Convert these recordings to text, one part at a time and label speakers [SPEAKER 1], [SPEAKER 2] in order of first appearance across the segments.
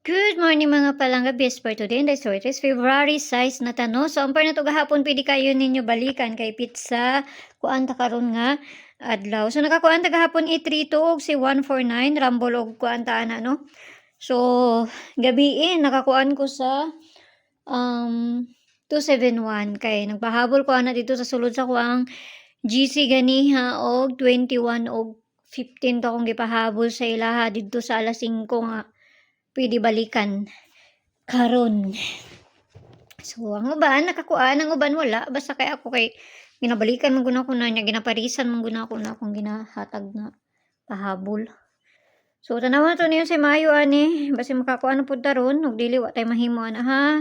[SPEAKER 1] Good morning mga palangga, best for today. And I saw it is February 6 na tano. So, ampar na to gahapon, pwede kayo ninyo balikan kay pizza. Kuan ta karon nga adlaw. So, nakakuan ta gahapon i-3 to si 149. Rumble og kuan ta ana, no? So, gabiin, nakakuan ko sa 271. Kay nagpahabol ko ana dito sa sulod sa kuang GC ganiha og 21 og 15 to akong gipahabol sa ilaha dito sa alas 5 nga pwede balikan karon. So ang uban nakakuan, ang uban wala, basta kay ako kay ginabalikan man guna ko na nya, ginaparisan man guna ko na akong ginahatag na pahabol. So tanawan to niyo si Mayo ani, basi makakuan pud taron ug dili wa tay mahimo ana ha.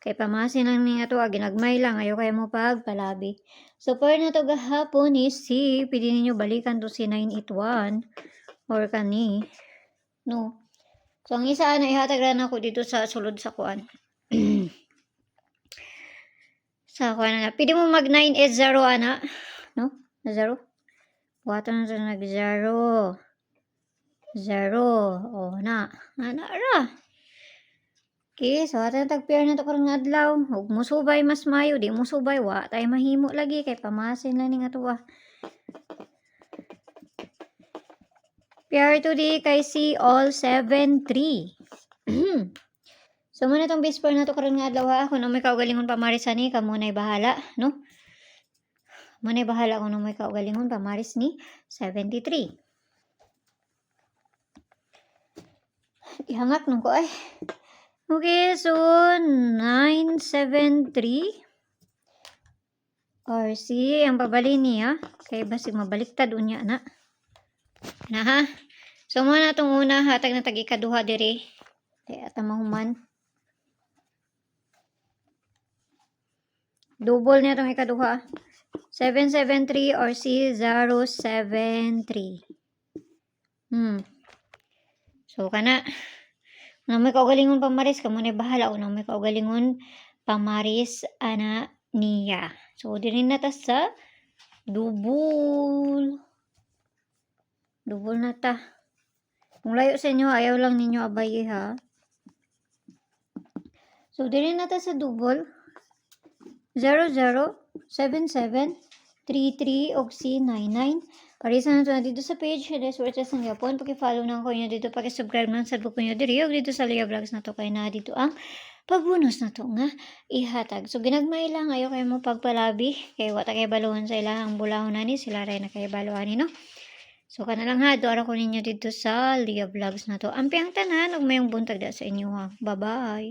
[SPEAKER 1] Kay pamasin lang ni ato ginagmay lang ayo kay mo pagpalabi. So per na to gahapon is si pwede ninyo balikan to si 981 or kani no. So, ang isa na ihatag na ako dito sa sulod sa kuan. Sa kuan na. Pwede mo mag 980 ana. No? Na 0? Buhaton na sa nag 0. 0. O na. Ana ra. Okay, so atang tagpier na to karong adlaw. Ug musubay mas mayo, di musubay wa tay mahimo lagi kay pamasin lang ning atuwa. Pair today kay si all 7-3. So muna tong base pair na to karon nga adlaw ha. Kung may kaugalingon pamaris ani kamo nay bahala, no? Manay bahala kung may kaugalingon pamaris ni 73. Ihangak nung ko ay. Okay, so 973 RC ang pabali niya kay basig mabaliktad unya na. Na ha. So muna tong una hatag na tag-ikaduha diri. Kay atamahuman. Double niya tong ikaduha. 773 or C073. So kana unang may kaugalingon pamaris kamo na bahala, unang may kaugalingon pamaris ana niya. So diri na ta sa double na ta. Kung layo sa inyo ayaw lang ninyo abay ha. So diri na ta sa double 007733 og C99. Parisa na to na dito sa page. That's where it ang yapon. Paki-follow na ko nyo dito. Paki-subscribe na sa buko nyo diri. Og dito sa Leah Vlogs na to. Kaya na dito ang pabunus na to nga ihatag. So ginagmay lang. Ayaw kayo mo pagpalabi. Kaya wata kayo baluhan sa ilahang bulahon na ni. Sila rin na kayo baluhan ni no. So kana lang ha. Doara ko ninyo dito sa Leah Vlogs na to. Ampi ang tanan. Og mayong buntag da sa inyo ha. Bye-bye.